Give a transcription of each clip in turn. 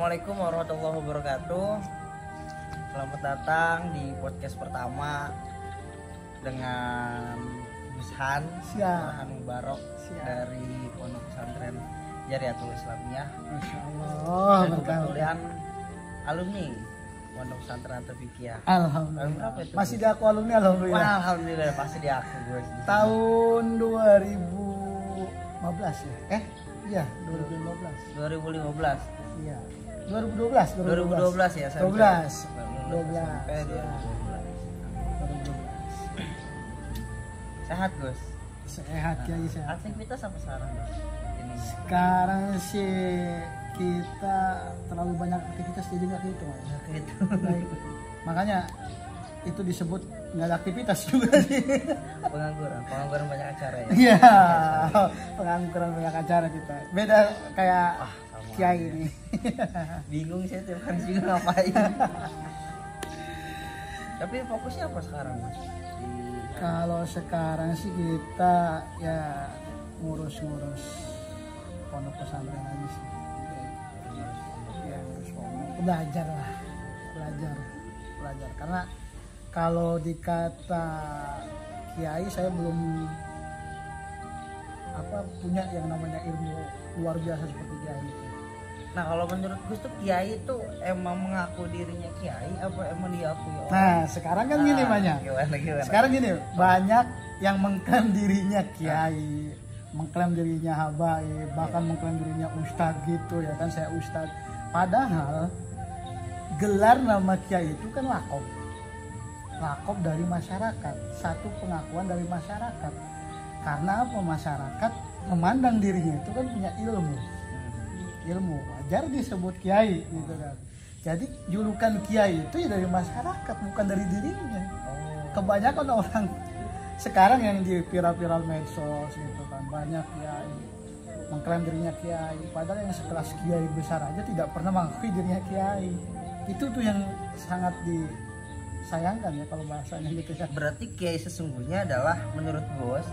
Assalamualaikum warahmatullahi wabarakatuh. Selamat datang di podcast pertama dengan Gus Han Mubarok dari Pondok Pesantren Jariatul Islamiyah. Masya Allah. Kebetulan alumni Pondok Pesantren Tafiqiyah. Alhamdulillah. Masih di aku alumni alhamdulillah. Wah, alhamdulillah pasti di aku Gus. Tahun 2015 ya? Iya, 2015. 2015. Iya. 2012 ya, 12. Sehat Gus? Sehat ya, sehat. Aktivitas apa sekarang Gus? Sekarang sih kita terlalu banyak aktivitas jadi nggak gitu. Baik. Makanya itu disebut nggak ada aktivitas juga sih. Pengangguran banyak acara ya. Iya, pengangguran banyak acara kita. Beda kayak Kiai ini. Bingung sih tiap hari juga ngapain. Tapi fokusnya apa sekarang Mas? Kalau sekarang sih kita ya ngurus pondok pesantren aja sih. Ya, belajar lah, belajar. Karena kalau dikata kiai saya belum punya yang namanya ilmu luar biasa seperti kiai itu. Nah kalau menurut Gus tuh kiai itu emang mengaku dirinya kiai apa emang diakui orang? Nah sekarang kan gini banyak. Gimana? Sekarang gini banyak yang mengklaim dirinya kiai, mengklaim dirinya habaib, bahkan mengklaim dirinya ustadz gitu ya kan, saya ustadz. Padahal gelar nama kiai itu kan lakob dari masyarakat, satu pengakuan dari masyarakat. Karena apa? Masyarakat memandang dirinya itu kan punya ilmu, wajar disebut kiai gitu kan. Jadi julukan kiai itu ya dari masyarakat, bukan dari dirinya. Kebanyakan orang sekarang yang di viral medsos gitu kan, banyak kiai mengklaim dirinya kiai, padahal yang sekelas kiai besar aja tidak pernah mengakui dirinya kiai. Itu tuh yang sangat disayangkan ya kalau bahasanya gitu ya. Berarti kiai sesungguhnya adalah menurut Gus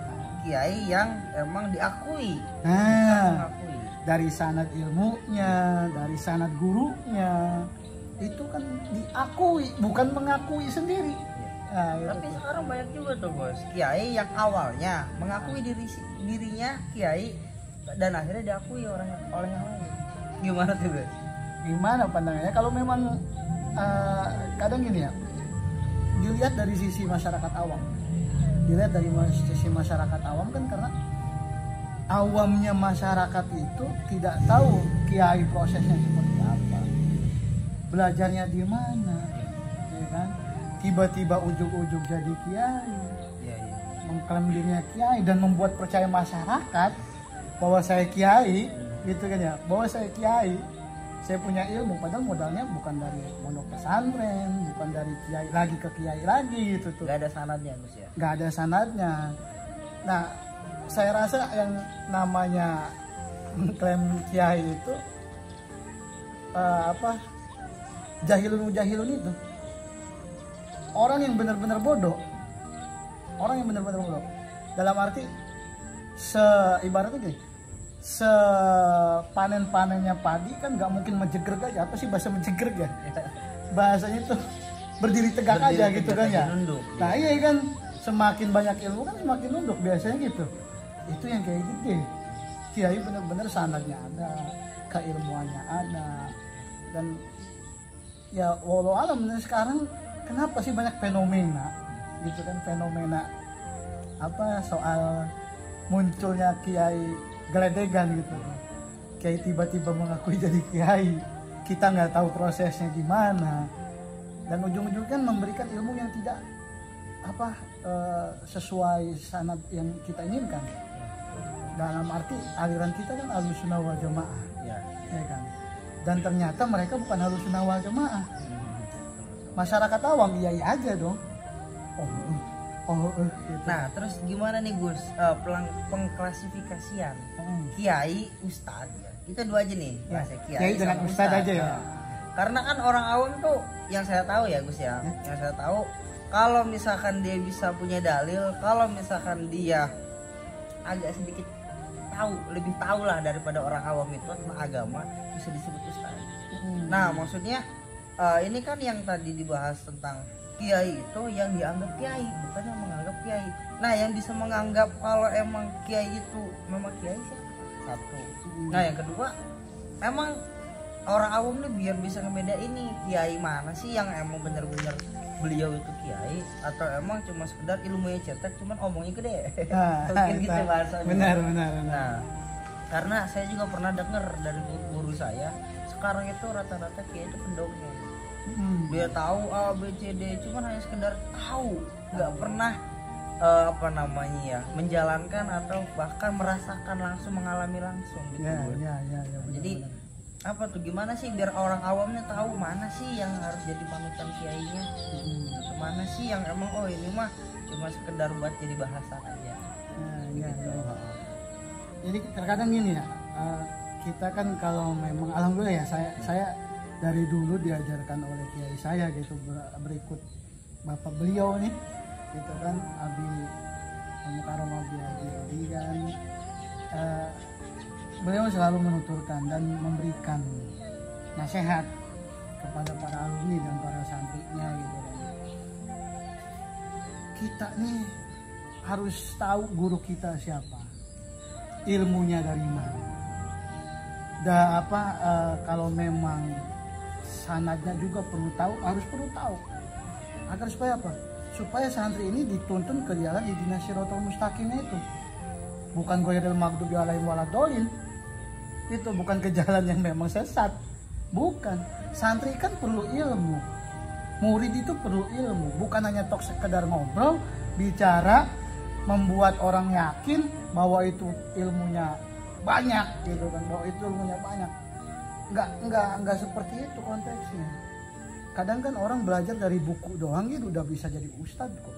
kiai yang emang diakui, mengakui. Dari sanad ilmunya, dari sanad gurunya, itu kan diakui, bukan mengakui sendiri. Nah, tapi sekarang banyak juga tuh Bos, kiai yang awalnya mengakui dirinya kiai dan akhirnya diakui oleh yang lain. Gimana tuh Bos? Gimana pandangannya? Kalau memang kadang gini ya, dilihat dari sisi masyarakat awam. Dilihat dari sisi masyarakat awam kan, karena awamnya masyarakat itu tidak tahu kiai prosesnya seperti apa, belajarnya di mana, ya kan? Tiba-tiba ujuk-ujuk jadi kiai, mengklaim dirinya kiai dan membuat percaya masyarakat bahwa saya kiai, gitu kan ya, bahwa saya kiai, saya punya ilmu, padahal modalnya bukan dari pondok pesantren, bukan dari kiai lagi ke kiai lagi gitu tuh. Gak ada sanadnya Gus ya? Gak ada sanadnya. Nah saya rasa yang namanya mengklaim kiai itu jahilun itu orang yang benar-benar bodoh, dalam arti ibaratnya gini, sepanen-panennya padi kan nggak mungkin menjegrek aja. Apa sih bahasa menjegrek ya? Bahasanya tuh berdiri tegak aja gitu kan ya. Nah iya kan, semakin banyak ilmu kan semakin nunduk biasanya gitu. Itu yang kayak gitu. Kiai benar-benar sanadnya ada, keilmuannya ada, dan ya walau alam sekarang kenapa sih banyak fenomena gitu kan, fenomena soal munculnya kiai geledegan gitu. Kiai tiba-tiba mengakui jadi kiai, kita nggak tahu prosesnya gimana, dan ujung-ujungnya kan memberikan ilmu yang tidak sesuai sanad yang kita inginkan. Dalam arti aliran kita kan Ahlussunnah wal Jamaah, ya kan? Dan ternyata mereka bukan Ahlussunnah wal Jamaah. Masyarakat awam iya aja dong. Gitu. Nah terus gimana nih Gus pengklasifikasian kiai ustadz ya? Kita dua aja nih, kiai dengan ustadz aja ya. Karena kan orang awam tuh yang saya tahu ya Gus ya, yang saya tahu kalau misalkan dia bisa punya dalil, kalau misalkan dia agak sedikit lebih tahu lah daripada orang awam itu tentang agama, bisa disebut ustaz. Nah maksudnya ini kan yang tadi dibahas tentang kiai itu yang dianggap kiai, bukan yang menganggap kiai. Nah yang bisa menganggap kalau emang kiai itu memang kiai sih satu. Nah yang kedua, emang orang awam nih biar bisa ngebedain ini kiai mana sih yang emang bener-bener beliau itu kiai atau emang cuma sekedar ilmunya cetek cuman omongnya gede. Mungkin gitu bahasanya. Benar. Nah karena saya juga pernah dengar dari guru saya, sekarang itu rata-rata kiai itu pendongeng. Dia tahu A B C D cuman hanya sekedar tahu, nggak pernah apa namanya ya, menjalankan atau bahkan merasakan langsung, mengalami langsung gitu. Ya, Jadi apa tuh, gimana sih biar orang awamnya tahu mana sih yang harus jadi panutan kiainya, mana sih yang emang oh ini mah cuma sekedar buat jadi bahasan aja. Gitu. Jadi terkadang gini ya, kita kan kalau memang alhamdulillah ya, saya dari dulu diajarkan oleh kiai saya gitu, berikut bapak beliau nih gitu kan, Abi Mukarram Abi kan, beliau selalu menuturkan dan memberikan nasihat kepada para alumni dan para santrinya gitu kan. Kita nih harus tahu guru kita siapa, ilmunya dari mana. Kalau memang sanadnya juga harus perlu tahu. Agar supaya apa? Supaya santri ini dituntun ke jalan ihdinas siratal mustaqim itu. Bukan ghairil maghdubi alaihim waladdallin. Itu bukan ke jalan yang memang sesat. Bukan. Santri kan perlu ilmu. Murid itu perlu ilmu, bukan hanya tok sekedar ngobrol, bicara, membuat orang yakin bahwa itu ilmunya banyak gitu kan, bahwa itu ilmunya banyak. Enggak seperti itu konteksnya. Kadang kan orang belajar dari buku doang gitu udah bisa jadi ustadz kok.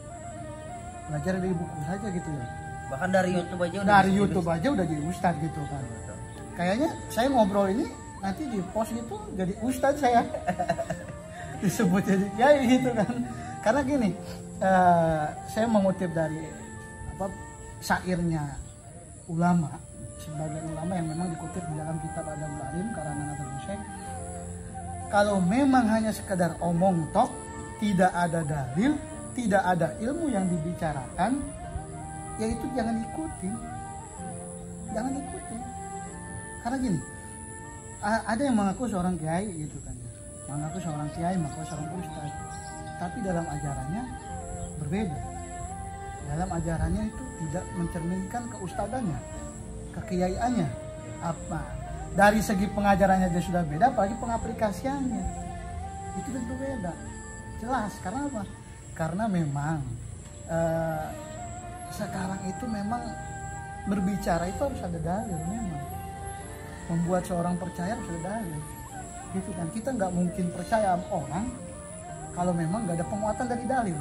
Belajar dari buku saja gitu ya. Bahkan dari YouTube aja udah jadi ustadz gitu kan. Kayaknya saya ngobrol ini nanti di post itu jadi ustadz saya. Disebut jadi kiai gitu kan. Karena gini, saya mengutip dari syairnya ulama, sebagai ulama yang memang dikutip di dalam kitab Adabul Alim karangan Abdul Syekh. Kalau memang hanya sekedar omong tok, tidak ada dalil, tidak ada ilmu yang dibicarakan, ya itu jangan ikutin. Karena gini, ada yang mengaku seorang kiai gitu kan, mengaku seorang ustaz, tapi dalam ajarannya berbeda. Dalam ajarannya itu tidak mencerminkan keustadannya, kekiaiannya. Dari segi pengajarannya dia sudah beda, apalagi pengaplikasiannya itu tentu beda. Jelas, karena apa? Karena memang sekarang itu memang berbicara itu harus ada dalil, memang membuat seorang percaya harus ada dalil gitu kan. Kita nggak mungkin percaya orang kalau memang nggak ada penguatan dari dalil,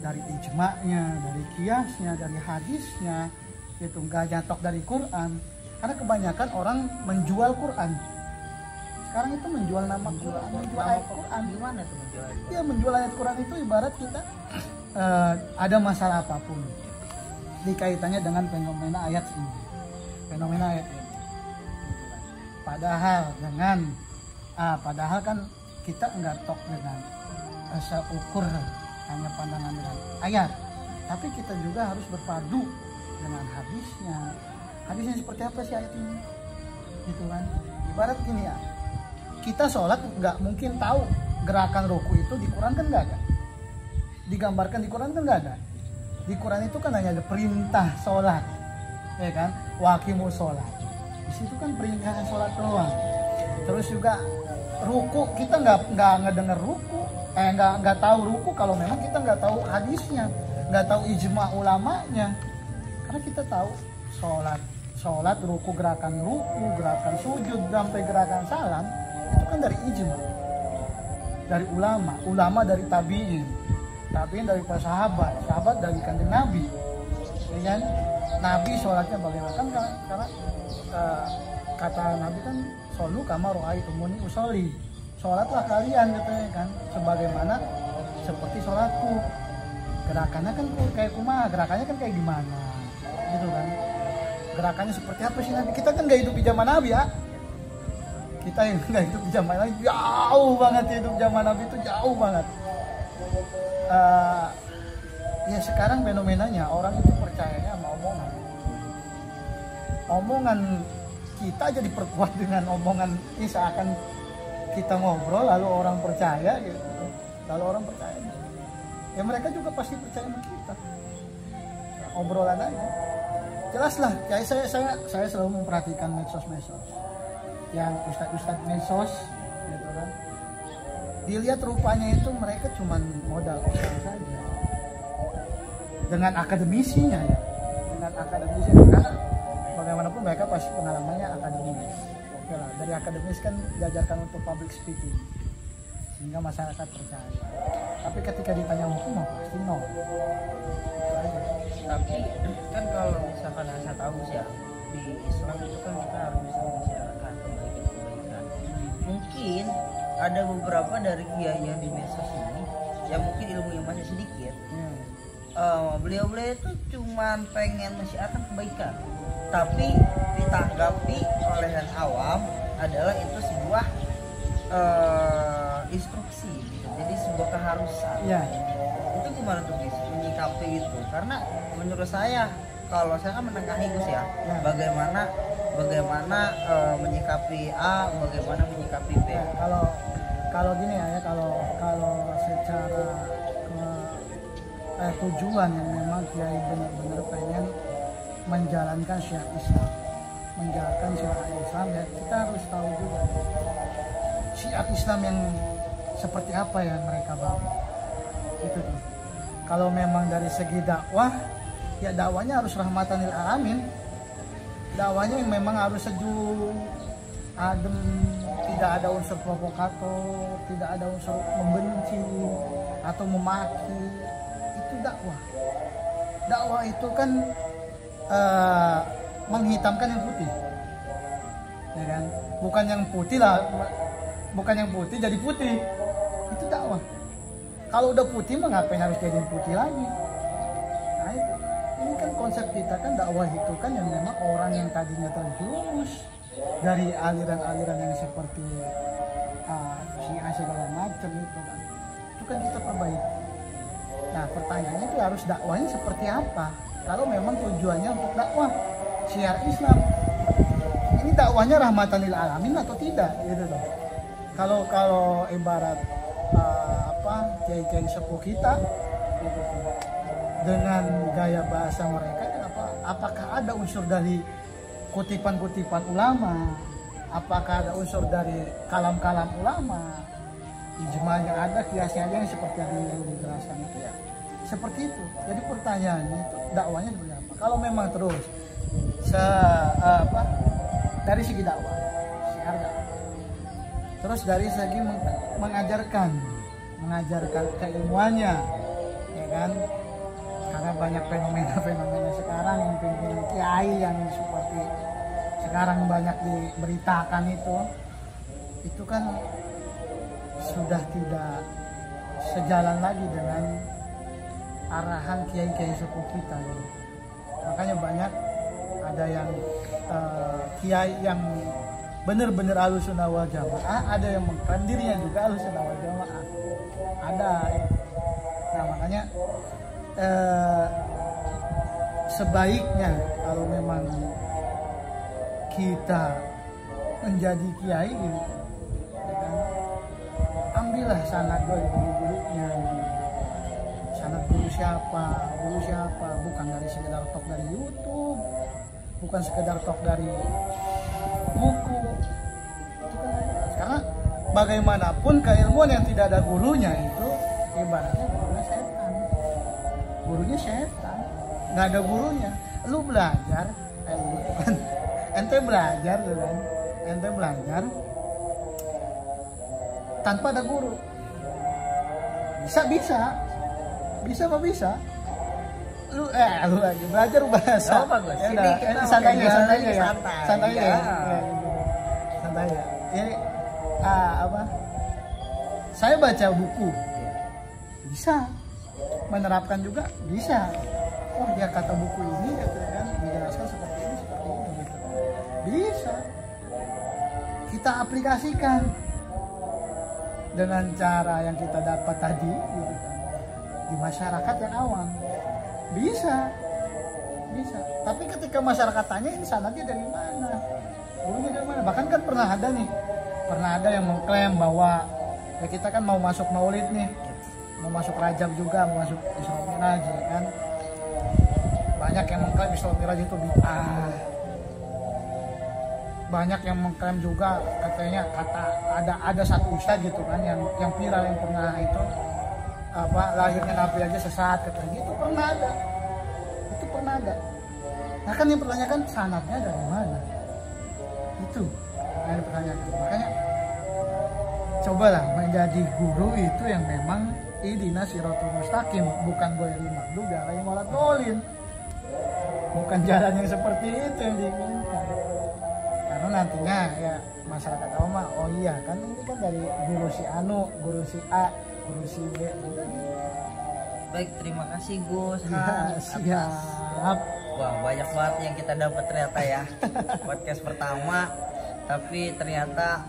dari ijma'nya, dari kiasnya, dari hadisnya, itu nggak nyatok dari Quran. Karena kebanyakan orang menjual Quran. Sekarang itu menjual nama Quran, menjual ayat Quran. Gimana tuh menjual? Ya, menjual ayat Quran itu ibarat kita ada masalah apapun dikaitannya dengan fenomena ayat ini. Padahal kan kita nggak tok dengan seukur hanya pandangan dengan ayat, tapi kita juga harus berpadu dengan hadisnya. Hadisnya seperti apa sih ayat ini? Gitu kan. Ibarat gini ya, kita sholat nggak mungkin tahu gerakan ruku itu di Quran kan nggak ada. Digambarkan di Quran kan nggak ada. Di Quran itu kan hanya ada perintah sholat, ya kan? Waqimus sholat. Di situ kan perintah sholat doang. Terus juga ruku, kita nggak ngedenger ruku, nggak tahu ruku kalau memang kita nggak tahu hadisnya, nggak tahu ijma ulamanya. Karena kita tahu sholat ruku, gerakan sujud sampai gerakan salam itu kan dari ijma, dari ulama dari tabiin dari para sahabat dari kanjeng Nabi, ya kan? Nabi sholatnya bagaimana kan? Karena kata Nabi kan sholu kama ra'aitumuni usolli, sholatlah kalian katanya kan sebagaimana seperti sholatku. Gerakannya kan kayak kumaha, gerakannya kan kayak gimana gitu kan. Gerakannya seperti apa sih Nabi? Kita kan gak hidup di zaman Nabi ya. kita yang nggak hidup di zaman Nabi jauh banget, hidup zaman Nabi itu jauh banget. Ya sekarang fenomenanya orang itu percayanya sama omongan kita aja diperkuat dengan omongan ini, seakan kita ngobrol lalu orang percaya gitu, lalu orang percaya ya mereka juga pasti percaya sama kita, obrolan aja jelas lah. Kayak saya selalu memperhatikan medsos yang ustadz medsos gitu kan, dilihat rupanya itu mereka cuman modal usaha saja dengan akademisinya ya, karena bagaimanapun mereka pasti pengalamannya akademis. Oke lah, dari akademis kan diajarkan untuk public speaking sehingga masyarakat percaya, tapi ketika ditanya hukum pasti no. Tapi kan kalau misalkan saya tahu sih ya, di Islam itu kan kita harus bisa membicarakan kebaikan. Mungkin ada beberapa dari kiai yang di medsos ini yang mungkin ilmunya masih sedikit. Beliau-beliau itu cuman pengen mensiarkan kebaikan, tapi ditanggapi oleh yang awam adalah itu sebuah instruksi gitu. Jadi sebuah keharusan. Itu gimana tuh guys menyikapi itu? Karena menurut saya, kalau saya kan menengahi Gus ya, bagaimana menyikapi A, bagaimana menyikapi B. Kalau gini ya, kalau secara tujuan yang memang kiai benar-benar pengen menjalankan syiar Islam, ya kita harus tahu juga syiar Islam yang seperti apa yang mereka bawa itu tuh. Kalau memang dari segi dakwah, ya dakwanya harus rahmatan lil alamin, dakwanya yang memang harus sejuk, adem, tidak ada unsur provokator, tidak ada unsur membenci atau memaki. Itu dakwah itu kan menghitamkan yang putih, ya kan? Bukan yang putih jadi putih, itu dakwah. Kalau udah putih mah ngapain harus jadi putih lagi? Nah itu, ini kan konsep kita kan, dakwah itu kan yang memang orang yang tadinya terjerumus dari aliran-aliran yang seperti Syiah segala macam itu kan kita perbaiki. Nah pertanyaannya itu harus dakwahnya seperti apa? Kalau memang tujuannya untuk dakwah syiar Islam, ini dakwahnya rahmatan lil alamin atau tidak gitu loh. Kalau ibarat kiai-kiai sepuh kita gitu, dengan gaya bahasa mereka apakah ada unsur dari kutipan-kutipan ulama, apakah ada unsur dari kalam-kalam ulama, ijma'nya ada, kiasnya aja yang seperti yang dijelaskan itu ya seperti itu. Jadi pertanyaannya itu dakwanya berapa? Kalau memang terus dari segi dakwah, syiar dakwah, terus dari segi mengajarkan keilmuannya, ya kan? Karena banyak fenomena sekarang yang pimpinan kiai yang seperti sekarang banyak diberitakan itu kan sudah tidak sejalan lagi dengan arahan kiai-kiai sepuh kita gitu. Makanya banyak ada yang kiai yang benar-benar Ahlussunnah wal Jamaah, ada yang mengklaim dirinya juga Ahlussunnah wal Jamaah, ada. Nah makanya sebaiknya kalau memang kita menjadi kiai gitu, ya kan? Ambillah sanad dari guru-gurunya, sanad guru siapa, bukan dari sekedar tok dari YouTube, bukan sekedar tok dari buku. Karena bagaimanapun keilmuan yang tidak ada gurunya itu ibaratnya gurunya setan, nggak ada gurunya. Lu belajar, ente belajar tanpa ada guru, bisa lu lagi belajar bahasa. Oh, bagus. Ya, santai ya. Jadi saya baca buku bisa, menerapkan juga bisa. Oh dia kata buku ini gitu kan, dijelaskan seperti ini gitu. Bisa. kita aplikasikan dengan cara yang kita dapat tadi gitu kan, di masyarakat yang awam bisa. Tapi ketika masyarakat tanya ini sanadnya dari mana, gurunya dari mana, bahkan kan pernah ada yang mengklaim bahwa ya kita kan mau masuk Maulid nih, mau masuk Rajab juga, mau masuk Isra Mi'raj ya kan, banyak yang mengklaim Isra Mi'raj itu bid'ah. Banyak yang mengklaim juga katanya ada satu ustadz gitu kan yang viral yang pernah itu lahirnya Nabi aja sesat katanya gitu, pernah ada. Nah kan yang pertanyakan sanadnya dari mana, itu yang dipertanyakan. Makanya cobalah menjadi guru itu yang memang ihdinas siratal mustaqim, bukan ghairil maghdubi alaihim waladdallin, bukan jalan yang seperti itu yang diinginkan. Karena nantinya ya masyarakat awam oh iya kan ini kan dari guru si Anu, guru si A, guru si B. Baik, terima kasih Gus. Ya, siap. Wah, banyak banget yang kita dapat ternyata ya. Podcast pertama, tapi ternyata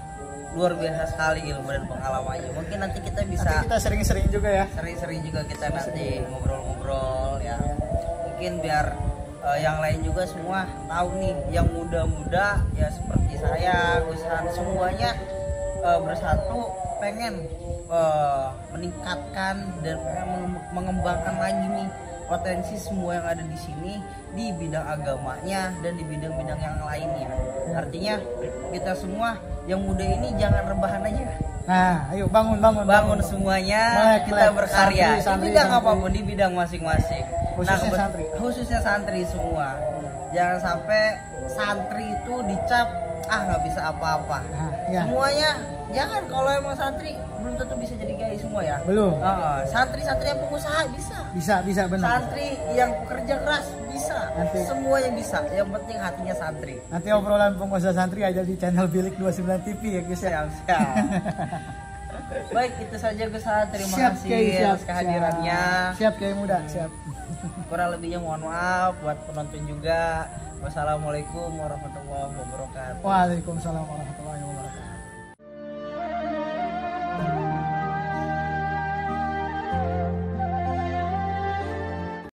luar biasa sekali ilmu dan pengalamannya. Mungkin nanti kita bisa kita sering-sering juga ya. Sering-sering juga kita nanti ngobrol-ngobrol ya. Mungkin biar yang lain juga semua tahu nih, yang muda-muda ya seperti saya, Gus Han, semuanya bersatu pengen meningkatkan dan mengembangkan lagi nih potensi semua yang ada di sini di bidang agamanya dan di bidang-bidang yang lainnya. Artinya kita semua yang muda ini jangan rebahan aja. Nah, ayo bangun semuanya, melek, kita berkarya santri, di bidang apapun, di bidang masing-masing. Khususnya santri semua. Jangan sampai santri itu dicap nggak bisa apa-apa. Ya. Semuanya jangan, kalau emang santri belum tentu bisa jadi kiai semua ya. Belum. Santri yang pengusaha bisa. Bisa benar. Santri yang pekerja keras bisa. Semuanya bisa. Yang penting hatinya santri. Nanti obrolan pengusaha santri aja di channel Bilik 29 TV ya guys ya. Siap. Baik, itu saja Gus Han. Terima kasih atas kehadirannya. Siap Kiai muda, siap. Kurang lebihnya mohon maaf buat penonton juga. Wassalamualaikum warahmatullahi wabarakatuh. Waalaikumsalam warahmatullahi wabarakatuh.